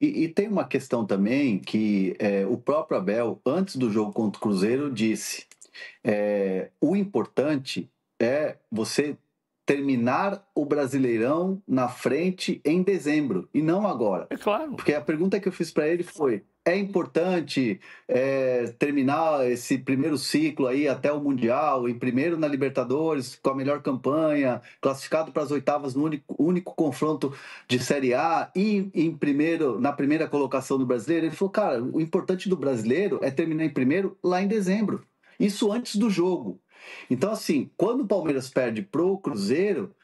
E tem uma questão também que o próprio Abel, antes do jogo contra o Cruzeiro, disse: o importante é você terminar o Brasileirão na frente em dezembro e não agora. É claro. Porque a pergunta que eu fiz para ele foi: é importante terminar esse primeiro ciclo aí até o Mundial, em primeiro na Libertadores, com a melhor campanha, classificado para as oitavas no único confronto de Série A e na primeira colocação do Brasileiro? Ele falou: cara, o importante do Brasileiro é terminar em primeiro lá em dezembro. Isso antes do jogo. Então, assim, quando o Palmeiras perde pro Cruzeiro,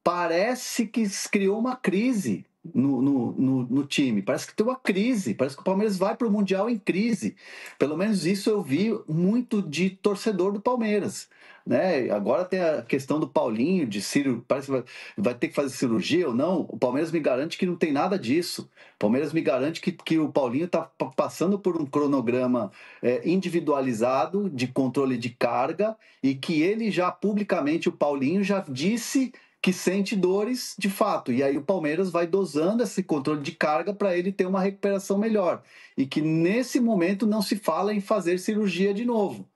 parece que criou uma crise no time. Parece que tem uma crise. Parece que o Palmeiras vai para o Mundial em crise. Pelo menos isso eu vi muito de torcedor do Palmeiras. Né? Agora tem a questão do Paulinho, de Ciro, parece que vai ter que fazer cirurgia ou não. O Palmeiras me garante que não tem nada disso. O Palmeiras me garante que o Paulinho está passando por um cronograma individualizado de controle de carga e que ele já publicamente, o Paulinho, já disse que sente dores de fato. E aí o Palmeiras vai dosando esse controle de carga para ele ter uma recuperação melhor. E que nesse momento não se fala em fazer cirurgia de novo.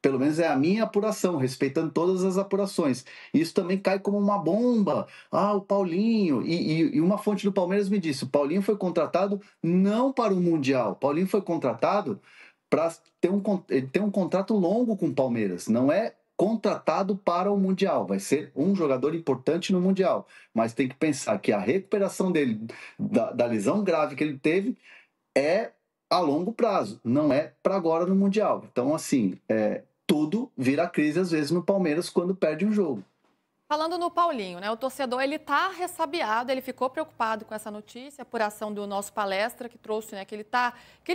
Pelo menos é a minha apuração, respeitando todas as apurações. Isso também cai como uma bomba. Ah, o Paulinho. E uma fonte do Palmeiras me disse: o Paulinho foi contratado não para o Mundial. O Paulinho foi contratado para ter um contrato longo com o Palmeiras. Não é contratado para o Mundial. Vai ser um jogador importante no Mundial. Mas tem que pensar que a recuperação dele, da lesão grave que ele teve, é a longo prazo. Não é para agora no Mundial. Então, assim, tudo vira crise às vezes no Palmeiras quando perde um jogo. Falando no Paulinho, né? O torcedor, ele tá ressabiado, ele ficou preocupado com essa notícia, a apuração do nosso palestra que trouxe, né, que ele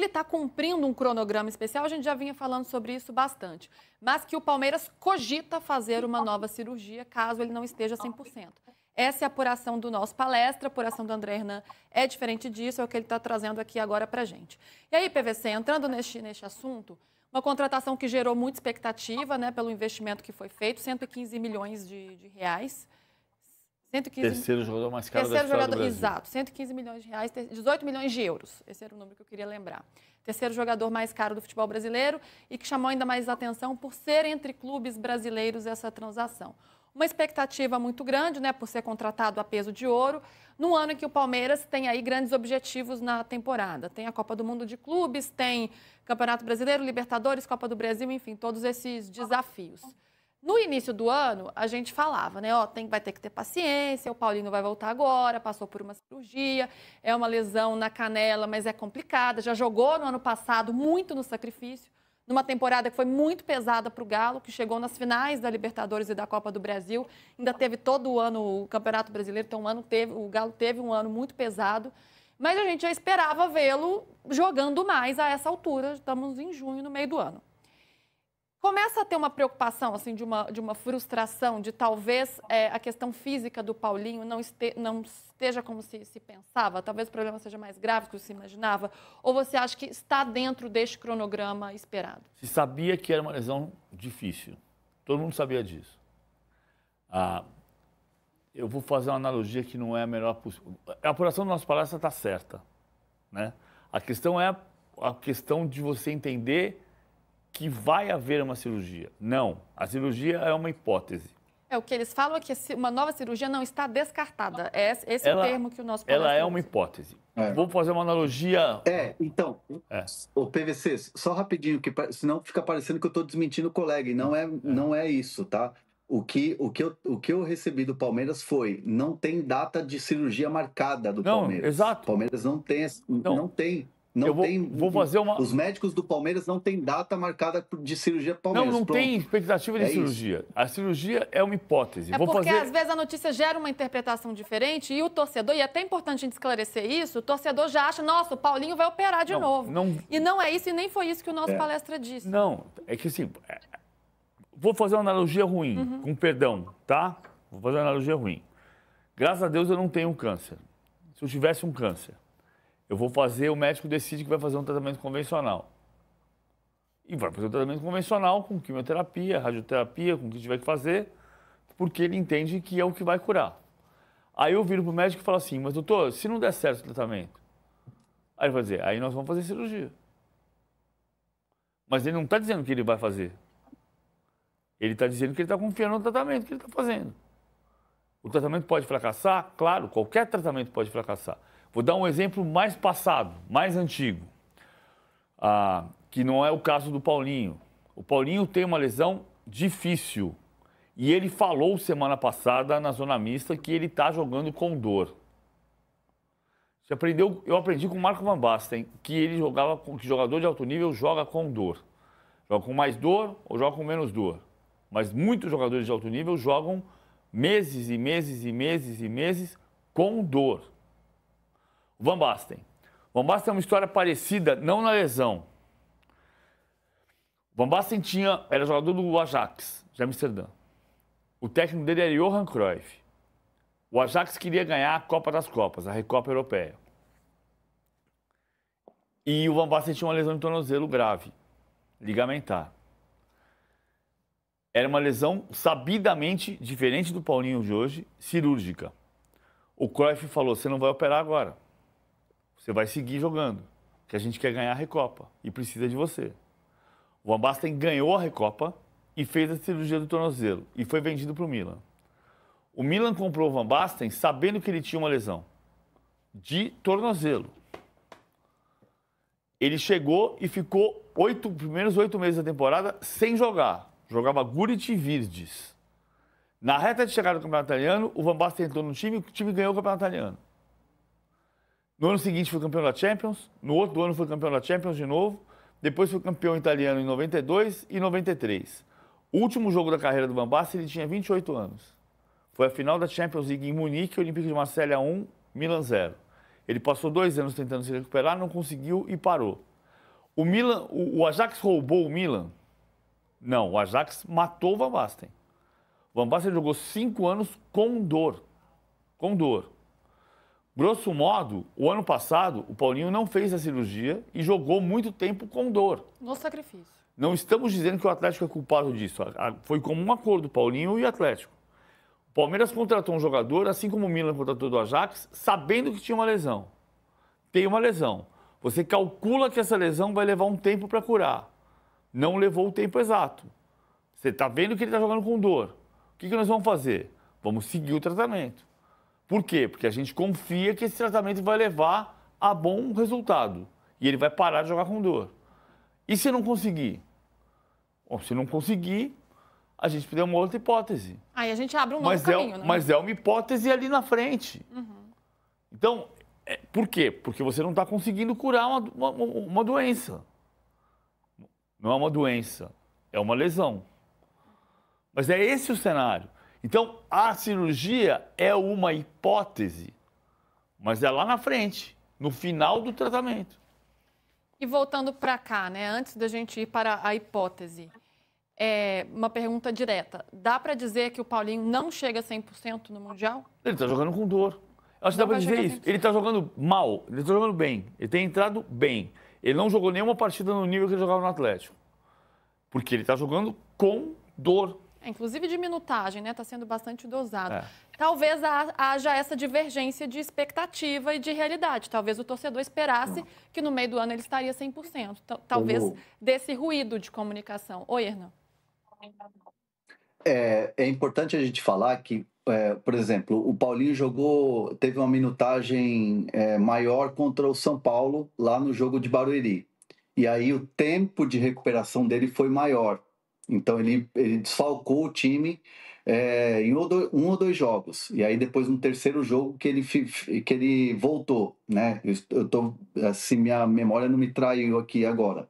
tá cumprindo um cronograma especial. A gente já vinha falando sobre isso bastante. Mas que o Palmeiras cogita fazer uma nova cirurgia caso ele não esteja 100%. Essa é a apuração do nosso palestra, a apuração do André Hernan é diferente disso, é o que ele está trazendo aqui agora pra gente. E aí, PVC, entrando neste assunto, uma contratação que gerou muita expectativa, né, pelo investimento que foi feito, 115 milhões de reais. 115... Terceiro jogador mais caro da história do Brasil. Exato, 115 milhões de reais, 18 milhões de euros. Esse era o número que eu queria lembrar. Terceiro jogador mais caro do futebol brasileiro e que chamou ainda mais atenção por ser entre clubes brasileiros essa transação. Uma expectativa muito grande, né, por ser contratado a peso de ouro, num ano em que o Palmeiras tem aí grandes objetivos na temporada. Tem a Copa do Mundo de Clubes, tem Campeonato Brasileiro, Libertadores, Copa do Brasil, enfim, todos esses desafios. No início do ano, a gente falava, né, vai ter que ter paciência, o Paulinho vai voltar agora, passou por uma cirurgia, é uma lesão na canela, mas é complicada, já jogou no ano passado muito no sacrifício, numa temporada que foi muito pesada para o Galo, que chegou nas finais da Libertadores e da Copa do Brasil. Ainda teve todo o ano o Campeonato Brasileiro, então o Galo teve um ano muito pesado. Mas a gente já esperava vê-lo jogando mais a essa altura. Estamos em junho, no meio do ano. Começa a ter uma preocupação, assim, de uma frustração, de talvez a questão física do Paulinho não esteja como se pensava, talvez o problema seja mais grave do que se imaginava, ou você acha que está dentro deste cronograma esperado? Se sabia que era uma lesão difícil, todo mundo sabia disso. Eu vou fazer uma analogia que não é a melhor possível. A apuração do nosso palestra está certa, né? A questão é a questão de você entender que vai haver uma cirurgia. Não, a cirurgia é uma hipótese. O que eles falam é que uma nova cirurgia não está descartada. Esse é o termo que o nosso palestra Ela é uma hipótese. Vou fazer uma analogia... O PVC, só rapidinho, que senão fica parecendo que eu estou desmentindo o colega, e não é isso, tá? O que eu recebi do Palmeiras foi: não tem data de cirurgia marcada do Palmeiras. Exato. O Palmeiras não tem. Vou fazer uma... Os médicos do Palmeiras não têm data marcada de cirurgia do Palmeiras. Não tem expectativa de cirurgia. Isso. A cirurgia é uma hipótese. Às vezes a notícia gera uma interpretação diferente e o torcedor, e é até importante a gente esclarecer isso, o torcedor já acha: nossa, o Paulinho vai operar de novo. E não é isso, e nem foi isso que o nosso palestra disse. Não, é que assim... Vou fazer uma analogia ruim, com perdão, tá? Vou fazer uma analogia ruim. Graças a Deus eu não tenho câncer. Se eu tivesse um câncer, o médico decide que vai fazer um tratamento convencional. E vai fazer um tratamento convencional com quimioterapia, radioterapia, com o que tiver que fazer, porque ele entende que é o que vai curar. Aí eu viro pro médico e falo assim: mas doutor, se não der certo o tratamento? Aí ele vai dizer, aí nós vamos fazer cirurgia. Mas ele não está dizendo que ele vai fazer. Ele está dizendo que ele está confiando no tratamento que ele está fazendo. O tratamento pode fracassar? Claro, qualquer tratamento pode fracassar. Vou dar um exemplo mais passado, mais antigo, que não é o caso do Paulinho. O Paulinho tem uma lesão difícil. E ele falou semana passada na Zona Mista que ele está jogando com dor. Eu aprendi com o Marco Van Basten que que jogador de alto nível joga com dor. Joga com mais dor ou joga com menos dor. Mas muitos jogadores de alto nível jogam meses e meses e meses e meses com dor. O Van Basten. O Van Basten é uma história parecida, não na lesão. O Van Basten era jogador do Ajax, de Amsterdã. O técnico dele era Johan Cruyff. O Ajax queria ganhar a Copa das Copas, a Recopa Europeia. E o Van Basten tinha uma lesão de tornozelo grave, ligamentar. Era uma lesão sabidamente diferente do Paulinho de hoje, cirúrgica. O Cruyff falou, você não vai operar agora. Você vai seguir jogando, que a gente quer ganhar a Recopa e precisa de você. O Van Basten ganhou a Recopa e fez a cirurgia do tornozelo e foi vendido para o Milan. O Milan comprou o Van Basten sabendo que ele tinha uma lesão de tornozelo. Ele chegou e ficou primeiros 8 meses da temporada sem jogar. Jogava Guric e Virdes. Na reta de chegada do Campeonato Italiano, o Van Basten entrou no time e o time ganhou o Campeonato Italiano. No ano seguinte foi campeão da Champions, no outro ano foi campeão da Champions de novo, depois foi campeão italiano em 92 e 93. O último jogo da carreira do Van Basten, ele tinha 28 anos. Foi a final da Champions League em Munique, Olympique de Marselha 1, Milan 0. Ele passou 2 anos tentando se recuperar, não conseguiu e parou. O Ajax roubou o Milan? Não, o Ajax matou o Van Basten. O Van Basten jogou 5 anos com dor. Com dor. Grosso modo, o ano passado, o Paulinho não fez a cirurgia e jogou muito tempo com dor. No sacrifício. Não estamos dizendo que o Atlético é culpado disso. Foi como um acordo, Paulinho e Atlético. O Palmeiras contratou um jogador, assim como o Milan contratou do Ajax, sabendo que tinha uma lesão. Tem uma lesão. Você calcula que essa lesão vai levar um tempo para curar. Não levou o tempo exato. Você está vendo que ele está jogando com dor. O que nós vamos fazer? Vamos seguir o tratamento. Por quê? Porque a gente confia que esse tratamento vai levar a bom resultado. E ele vai parar de jogar com dor. E se não conseguir? Bom, se não conseguir, a gente tem uma outra hipótese. Aí a gente abre um novo caminho, né? Mas é uma hipótese ali na frente. Uhum. Então, por quê? Porque você não está conseguindo curar uma doença. Não é uma doença, é uma lesão. Mas é esse o cenário. Então, a cirurgia é uma hipótese, mas é lá na frente, no final do tratamento. E voltando para cá, né, antes da gente ir para a hipótese, uma pergunta direta. Dá para dizer que o Paulinho não chega a 100% no Mundial? Ele está jogando com dor. Acho que dá para dizer isso. Ele está jogando mal, ele está jogando bem, ele tem entrado bem. Ele não jogou nenhuma partida no nível que ele jogava no Atlético. Porque ele está jogando com dor. Inclusive de minutagem, né? Está sendo bastante dosado. Talvez haja essa divergência de expectativa e de realidade. Talvez o torcedor esperasse que no meio do ano ele estaria 100%. Talvez desse ruído de comunicação. Oi, Hernan. É importante a gente falar que, por exemplo, o Paulinho teve uma minutagem maior contra o São Paulo lá no jogo de Barueri. E aí o tempo de recuperação dele foi maior. Então ele desfalcou o time em um ou dois jogos. E aí depois no terceiro jogo que ele voltou, né? Assim, minha memória não me traiu aqui agora.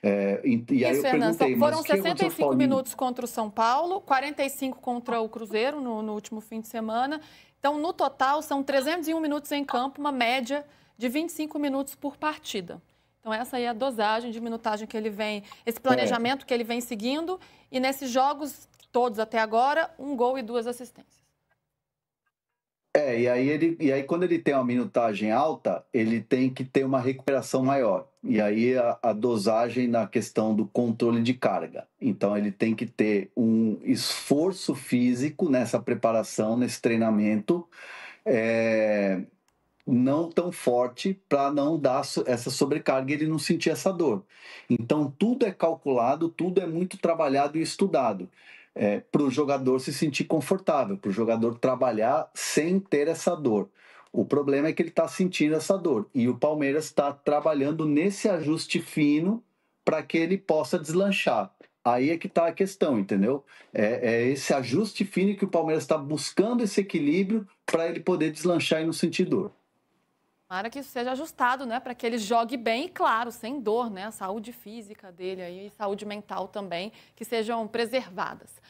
E aí eu perguntei, foram 65 minutos contra o São Paulo, 45 contra o Cruzeiro no último fim de semana. Então, no total, são 301 minutos em campo, uma média de 25 minutos por partida. Então, essa aí é a dosagem de minutagem que ele vem, esse planejamento que ele vem seguindo. E nesses jogos, todos até agora, 1 gol e 2 assistências. E aí quando ele tem uma minutagem alta, ele tem que ter uma recuperação maior. E aí a dosagem na questão do controle de carga. Então, ele tem que ter um esforço físico nessa preparação, nesse treinamento, não tão forte para não dar essa sobrecarga e ele não sentir essa dor. Então, tudo é calculado, tudo é muito trabalhado e estudado para o jogador se sentir confortável, para o jogador trabalhar sem ter essa dor. O problema é que ele está sentindo essa dor e o Palmeiras está trabalhando nesse ajuste fino para que ele possa deslanchar. Aí é que está a questão, entendeu? É esse ajuste fino que o Palmeiras está buscando esse equilíbrio para ele poder deslanchar e não sentir dor. Tomara que isso seja ajustado, né? Para que ele jogue bem e, claro, sem dor, né? A saúde física dele aí, e saúde mental também, que sejam preservadas.